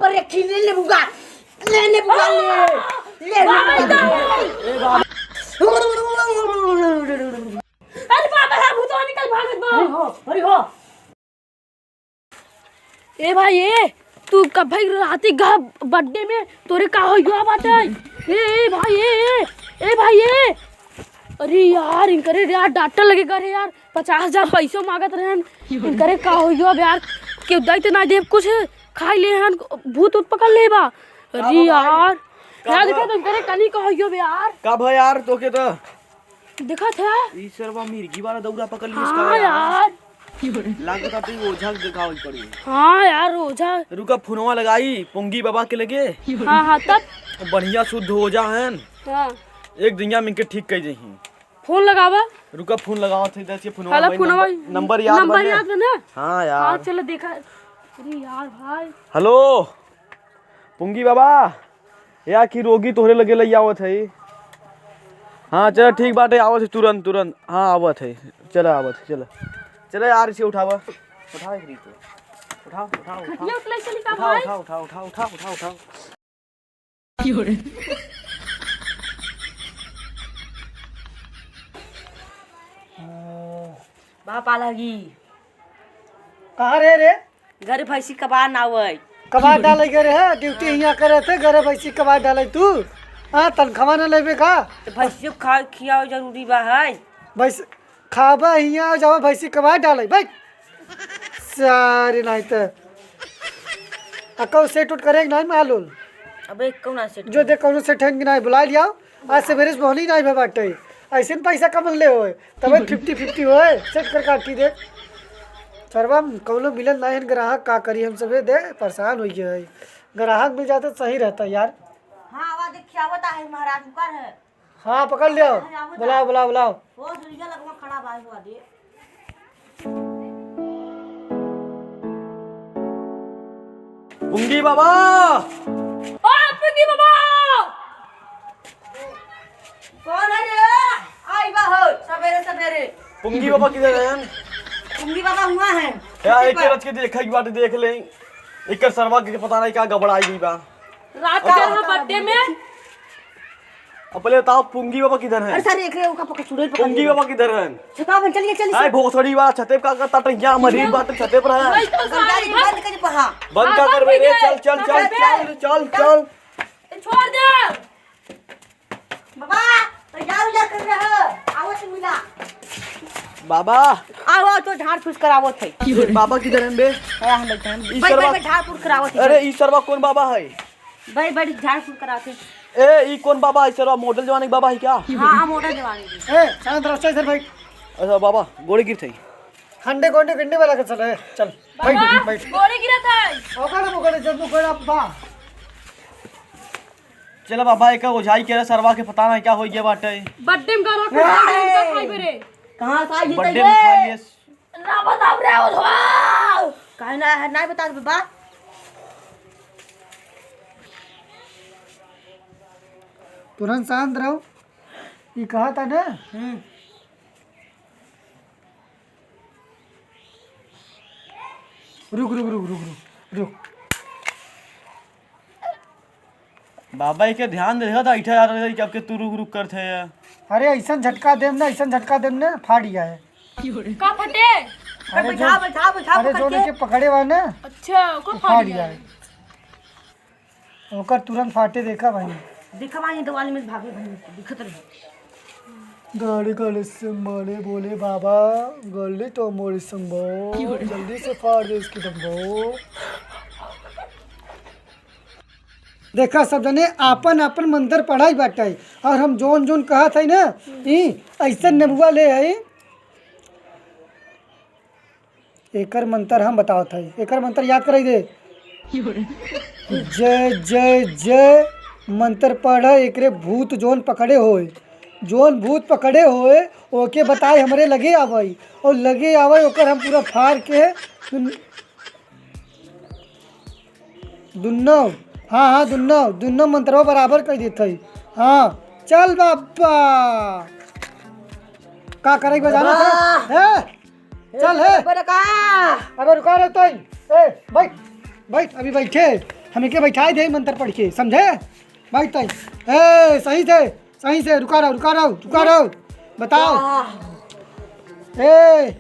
पर रखी ले बुगा ले बुगा ले अरे बाबा भूतवा निकल भागत बा अरे हो ए भाई ए तू कब भाई राती गा बर्थडे में तोरे का हो गया बात है ए भाई ए भाई ए अरे यार इनकरे यार डॉक्टर लगेगा रे यार 50,000 पैसे मांगत रहन इनकरे का हो गया यार के दाई तो ना दे कुछ खाई ले हन भूत उत पकड़ ले बा अरे यार यार देखा तुम करे कनी का हो गया यार कब है यार तो के तो देखा था ई सरवा मिर्गी वाला दौरा पकड़ ली इसका यार लागता तू ओझा दिखावल पड़ी। हां यार ओझा रुका फोनवा लगाई पुंगी बाबा के लगे। हां तब बढ़िया शुद्ध हो जा हन। हां एक दुनिया में के ठीक कह जही। फोन लगावा रुका फोन लगावा थे जैसे फोनवा हां फोनवा नंबर याद है ना। हां यार हां चलो देखा अरे यार भाई हेलो पुंगी बाबा या की रोगी तोहरे लगे लई आवत है। हाँ चलो ठीक बात है आवत है तुरंत हाँ आवत है चलो आवत है चलो यार इसे उठावा उठाओ एक रीत उठाओ बापा लगी कहाँ रे घर भैंसी कबार ना आवे कबाड़ डाले गए है ड्यूटी यहाँ करे थे घर भैंसी कबाड़ डाले तू हाँ तनख्वाह न लेबे का तो भैंसी खा खियाओ जरूरी बा है भैंस खाबा यहाँ जाओ भैंसी कबाड़ डाले भाई सारे नहीं तो अकाउ सेट उठ करेंगे नहीं मालूम अबे कौन से जो देख कौन से ठंग नहीं बुला लिया आज से मेरे मोहनी नहीं भे बाटे ऐसे पैसा कम ले हो तब 50-50 हो सेट कर काटी दे सरवा कौनो मिलन नहीं ग्राहक का करी हम सबे दे परेशान हो गए ग्राहक मिल जाता सही रहता यार। हाँ आवाज देखिए आवता है महाराज ऊपर है। हाँ पकड़ लियो बुलाओ वो सुनिया लगवा खड़ा भाई हुआ दे पुंगी बाबा ओ पुंगी बाबा कौन है रे आई बा हो सवेरे पुंगी बाबा किधर हैं? पुंगी बाबा हुआ है यार एक रच के देखा की बात देख ले एक सरवा के पता नहीं क्या गबड़ाई गई बा रात के बर्थडे में अब पहले बताओ पुंगी बाबा किधर हैं? अरे सर एक रे का पकड़ चुड़ैल पकड़ पुंगी बाबा किधर हैं? छता बन चलिए आए भोसड़ी वाला छते का करता तो यहाँ मरीज बात छते पर है बंद कर पहा बंद का कर रे चल छोड़ दे बाबा तैयार जा कर रहे हो आओ से मिला बाबा आओ तो झाड़ फूस करावो थे बाबा किधर हैं बे? हम बैठे हैं भाई झाड़ फूस करावो थे अरे ई सरवा कौन बाबा है? भाई बड़ी झाड़ फूस कराते ए ई कौन बाबा है? सरवा मॉडल जवानी के बाबा है क्या? हां मोटा जवानी ए शांत रहो इधर भाई अच्छा बाबा गोड़ी गिर थई खंडे कोंडे गंडे वाला का चल बैठ गोली गिरा था ओकड़े जब मुकड़ा बा चलो बाबा एक ओझाई के सरवा के पता नहीं क्या हो गया बाटे बर्थडे में करा खाई बेरे कहां से आई बर्थडे में खा लिए ना बताओ रे ओ काहे ना है नहीं बता बाबा तुरंत शांत रहो ये कहा था ना रुक बाबा के ध्यान दे था इठा यार जब के तू रुक करथे यार अरे ऐसा झटका देम ना फाड़ गया है का फटे अरे बैठा अरे जो के पकड़े हुआ ना अच्छा को फाड़ गया है ओकर तुरंत फाटे देखा भाई दिखवाई दवाली में भागे भाई दिखत रहे गाड़ी गले से मारे बोले बाबा गले तो मोरे संभो जल्दी से फाड़ दे इसकी दम्बो देखा सब जने आपन मंदिर पढ़ाई बाटे और हम जोन कहा था ना ऐसा नबुआ ले आई एकर मंत्र हम बताओ था एकर मंत्र याद कराई दे जय जय जय मंत्र पढ़ एकरे भूत जोन भूत पकड़े होए ओके बताए हमरे लगे आवई और लगे आवई ओकर हम पूरा फाड़ के दुन्नो हाँ दुन्नो मंत्रवा बराबर कर देते हाँ चल बाबा का करे बजाना था है चल है बड़का अबे रुका रे तो बैठ अभी बैठे हमें के बैठाए थे मंत्र पढ़ के, समझे? बैठ तई। ए सही से रुका रहो बताओ। ए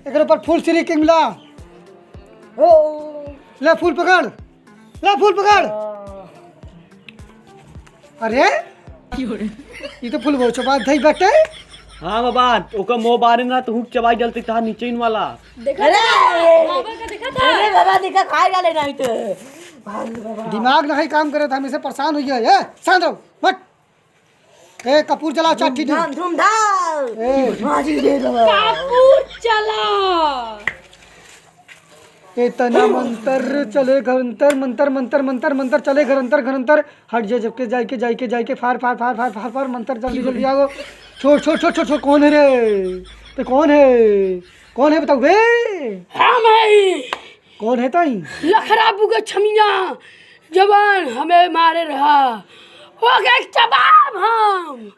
एक ऊपर फूल श्री किंग मिला। ले फूल पकड़। अरे ये तो फूल बहुत चबात धई बैठे। हाँ बाबा ओका मुंह बारे ना तो हुक चबाई जलती था नीचे इन वाला। अरे बाबा देखा खाए डाले नहीं तो दिमाग नहीं काम करे था, हमेशा परेशान हो गया। ए शांत रहो मत। ए कपूर जला चाटी दे। धूम धाम ए हाजी दे दो कपूर चला। इतना मंत्र चले घरंतर मंत्र चले घरंतर हट जाए के फार मंत्र जल्दी आओ। छोड़ कौन है रे? तो कौन है बताओ बे? हम है कौन है ताई? लखरा बुगा छमिया जवान हमें मारे रहा हो गए जवाब हम।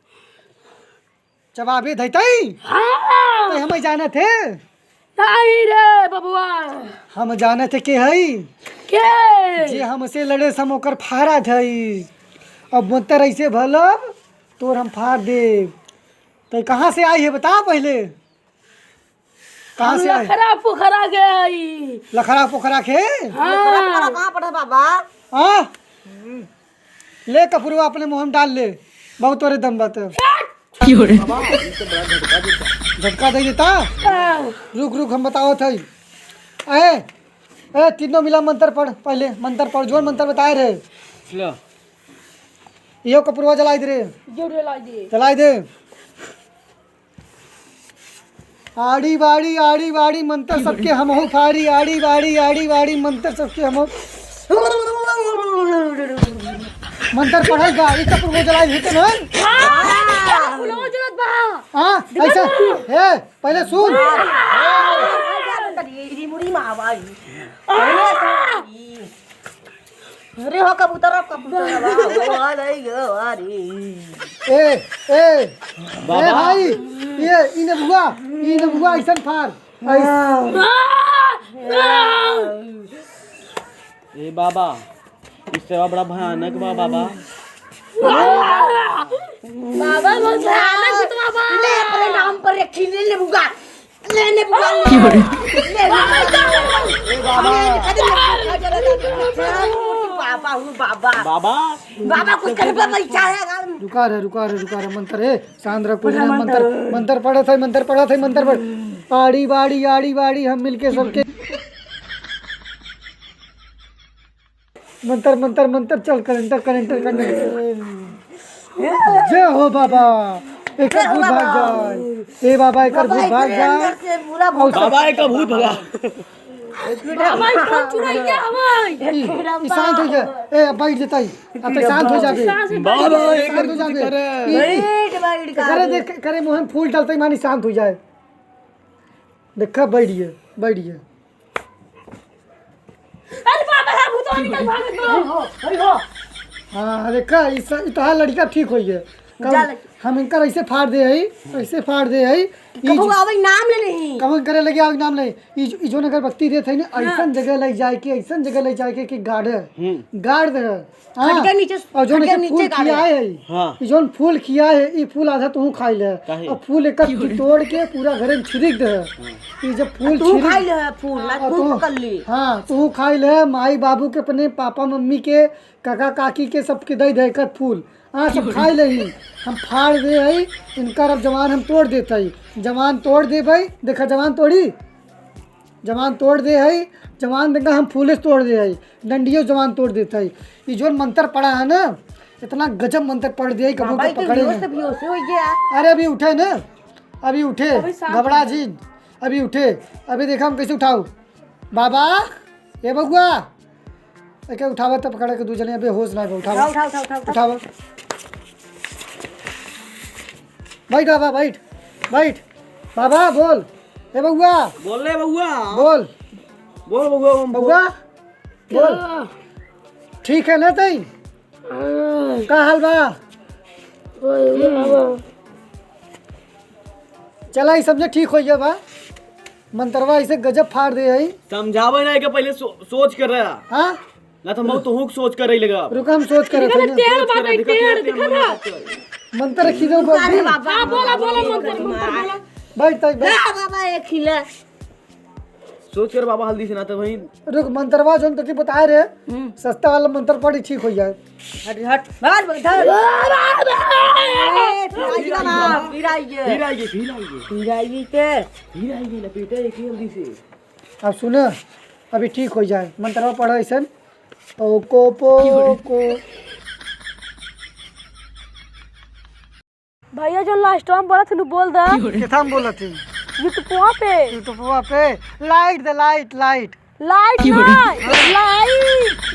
जवाबे धैताई हाँ तो हम जाने थे। नहीं रे बबुआ हम जाने थे के हई के जे हमसे लड़े सम ओकर फाड़ा थई। अब मंत्र ऐसे भलब तोर हम फाड़ दे। तो कहाँ से आई है बता पहले, कहाँ से आई? लखरा पोखरा गई। लखरा पोखरा के हाँ कहाँ पड़ा बाबा? हाँ ले कपूरवा अपने मुँह में डाल ले, बहुत तोरे दम बात। झटका दे देता। रुक हम बताओ थे। ए तीनों मिला मंत्र पढ़, पहले मंत्र पढ़। जो मंत्र बताए रहे यो कपूरवा जलाई दे रे। जलाई दे। आड़ी बाड़ी मंत्र सबके हमहु फाड़ी। आड़ी बाड़ी मंत्र सबके हमहु। मंत्र पढ़ाई गाड़ी कपूरवा जलाई देते ना। हाँ ऐसा है पहले सुन। अरे हो कबूतर ए भाई ये इने बुआ ऐसा फार। ए बाबा इससे बड़ा भयानक बा बाबा। बाबा बहुत भयानक है बाबा। ले अपने नाम पर रखी ले बुगा ले बुगा बाबा कुछ कर पे बैठा है। रुका रे मंत्र है सांद्र कुछ ना। मंत्र पढ़ा था मंत्र पढ़। आड़ी बाड़ी हम मिलके सबके मंत्र चल करेंटर जय हो बाबा। एक भूत भाग जाए। ए बाबा एक भूत भाग जाए। बाबा एक भूत भगा। हमारी कौन चुराइया हमारी। शांत हो जा। ए बैठ जाता अब तो शांत हो जाबे बाबा एक शांत हो जाबे। बैठ करे देख करे मुंह में फूल डालते मानी शांत हो जाए। देखा बैठिए। अरे बाबा भूत निकल भाग। हाँ देखा इतना लड़का ठीक होई है। हम इनका ऐसे फाड़ दे है नाम ले नहीं कमन करे लगे आग नाम नहीं। ई जो नगर बत्ती देत है ना ऐसन जगह ले जाए के कि गाड़ दे। हां और जो फूल खियाए है हाँ। जो फूल खिया है ई फूल आधा तू खाई ले और फूल एक तोड़ के पूरा घर में छिड़क दे। ई जब फूल तू खाई ले फूल ना तू पकड़ ली। हां तू खाई ले। माई बाबू के अपने पापा मम्मी के काका काकी के सबके दे दे कर फूल। हाँ सब खाई ले ही हम फाड़ दे है इनका। अब जवान हम तोड़ देते है। जवान तोड़ दे भाई देखा जवान तोड़ दे है। जवान देखा हम फूले तोड़ दे है। डंडियों जवान तोड़ देता है। ये जो मंत्र पड़ा है ना इतना गजब मंत्र पढ़ दिया कबू को पकड़े ना। अरे अभी उठे ना अभी उठे घबरा जी अभी उठे। अभी देखा हम कैसे उठाओ बाबा। ये बगुआ क्या उठावा तब पकड़ के दू जने अबे होश ना उठावा। बैठ बाबा बैठ बाबा बोल। ए बगुआ बोल ले बउआ। बोल बउआ बोल। ठीक है ना तई का हाल बा? चला ई समझे ठीक हो गया बा। मंत्रवा ऐसे गजब फाड़ दे है। समझावे ना के पहले सोच कर रहा। हाँ ना तो मैं तो हुक सोच कर रही लगा रुक हम सोच कर रहे थे टेढ़ बात है टेढ़ दिखा ना मंत्र रखी दो अरे बाबा हां बोला मंत्र बोला बैठ बैठ बाबा एक खिला सोच कर बाबा हल्दी से ना तो वही रुक मंत्रवा जो तो बता रहे सस्ता वाला मंत्र पढ़ी ठीक हो जाए हट हट भाग इधर फिराइए लपेटे एक ही हल्दी से। अब सुनो अभी ठीक हो जाए मंत्रवा पढ़ो ऐसा को भैया जो लास्ट में बोला तू बोल दे किथा में बोला थी यूट्यूब पे यूट्यूबवा पे light the light light light light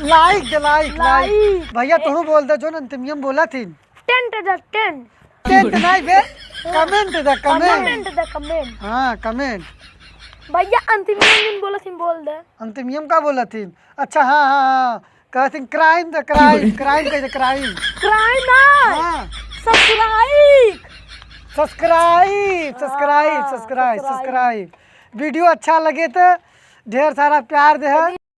light the light light भैया तू बोल दे जो अंतिम बोला थी 10 to 10 टेंट नहीं बे कमेंट द कमेंट कमेंट हाँ कमेंट भैया अंतिम दिन बोला थी बोल दे अंतिम का बोला थी अच्छा हाँ हाँ हाँ कहते क्राइम द क्राइम क्राइम कहते क्राइम क्राइम ना हाँ subscribe subscribe subscribe subscribe subscribe video अच्छा लगे तो ढेर सारा प्यार दे